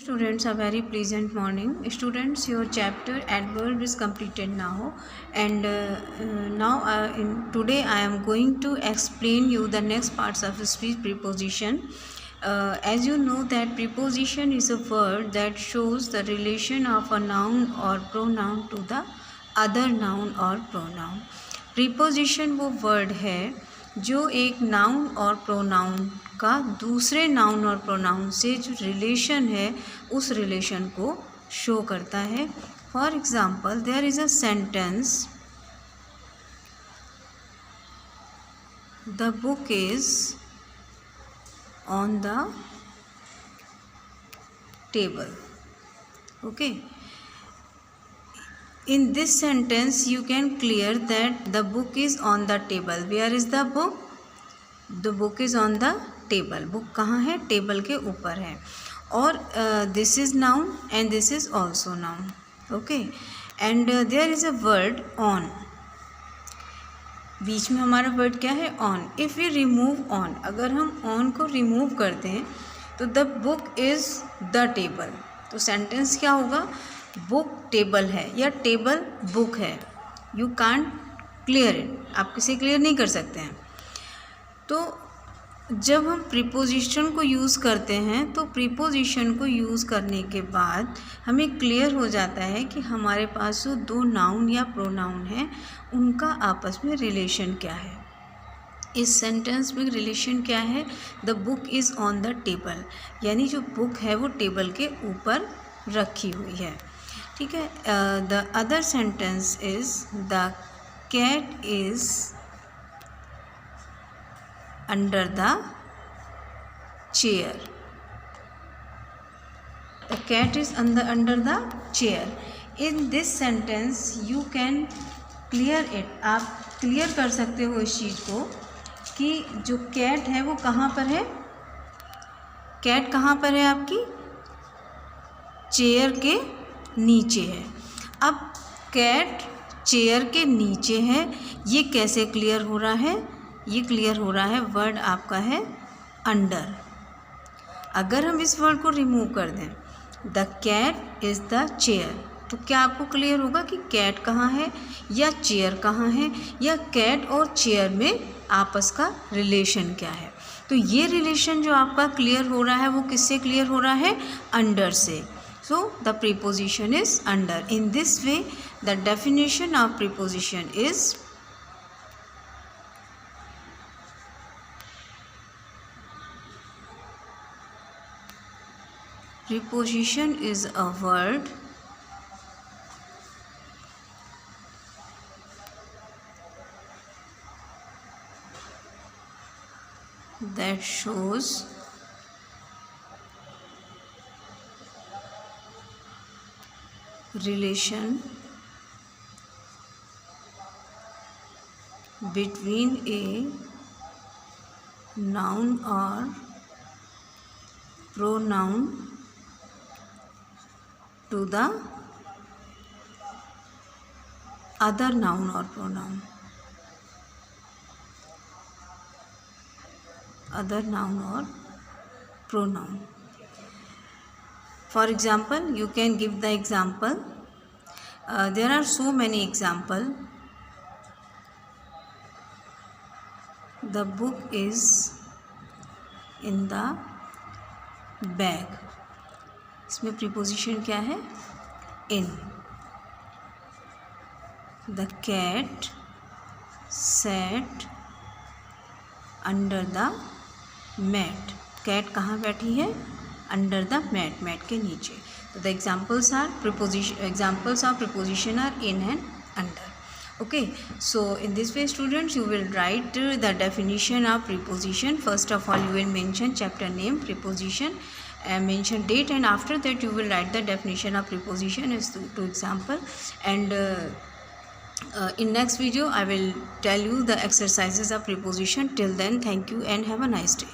Students, a very pleasant morning. Students, your chapter adverb is completed now, and today I am going to explain you the next parts of speech preposition. As you know that preposition is a word that shows the relation of a noun or pronoun to the other noun or pronoun. preposition वो word है जो एक noun और pronoun का दूसरे noun और pronoun से जो रिलेशन है उस रिलेशन को शो करता है. For example, there is a sentence, the book is on the table. Okay, in this sentence you can clear that the book is on the table. Where is the book? The book is on the table. book कहाँ है? Table के ऊपर है. और this is noun and this is also noun. okay, and there is a word on. बीच में हमारा word क्या है? on. if we remove on, अगर हम on को remove करते हैं तो the book is the table. तो सेंटेंस क्या होगा? बुक टेबल है या टेबल बुक है. You can't clear it. आप किसे क्लियर नहीं कर सकते हैं. तो जब हम प्रीपोजिशन को यूज़ करते हैं तो प्रीपोजिशन को यूज़ करने के बाद हमें क्लियर हो जाता है कि हमारे पास जो दो नाउन या प्रोनाउन हैं उनका आपस में रिलेशन क्या है. इस सेंटेंस में रिलेशन क्या है? The book is on the table, यानी जो बुक है वो टेबल के ऊपर रखी हुई है. ठीक है. The other sentence is the cat is under the chair. The cat is under the chair. In this sentence you can clear it. आप क्लियर कर सकते हो इस चीज़ को कि जो कैट है वो कहाँ पर है. कैट कहाँ पर है? आपकी चेयर के नीचे है. अब कैट चेयर के नीचे है, ये कैसे क्लियर हो रहा है? ये क्लियर हो रहा है, वर्ड आपका है अंडर. अगर हम इस वर्ड को रिमूव कर दें, the cat is the chair, तो क्या आपको क्लियर होगा कि कैट कहाँ है या चेयर कहाँ है या कैट और चेयर में आपस का रिलेशन क्या है. तो ये रिलेशन जो आपका क्लियर हो रहा है वो किससे क्लियर हो रहा है? अंडर से. So the preposition is under. In this way, the definition of preposition is preposition is a word that shows relation between a noun or pronoun to the other noun or pronoun. Other noun or pronoun. For example, you can give the example. There are so many examples. The book is in the bag. इसमें preposition क्या है? in. The cat sat under the mat. cat कहाँ बैठी है? Under the mat, mat के नीचे. तो the examples are preposition. Examples of preposition are in and under. Okay, so in this way students you will write the definition of preposition. First of all you will mention chapter name, preposition, and mention date, and after that you will write the definition of preposition as to example. And in next video I will tell you the exercises of preposition. Till then, thank you and have a nice day.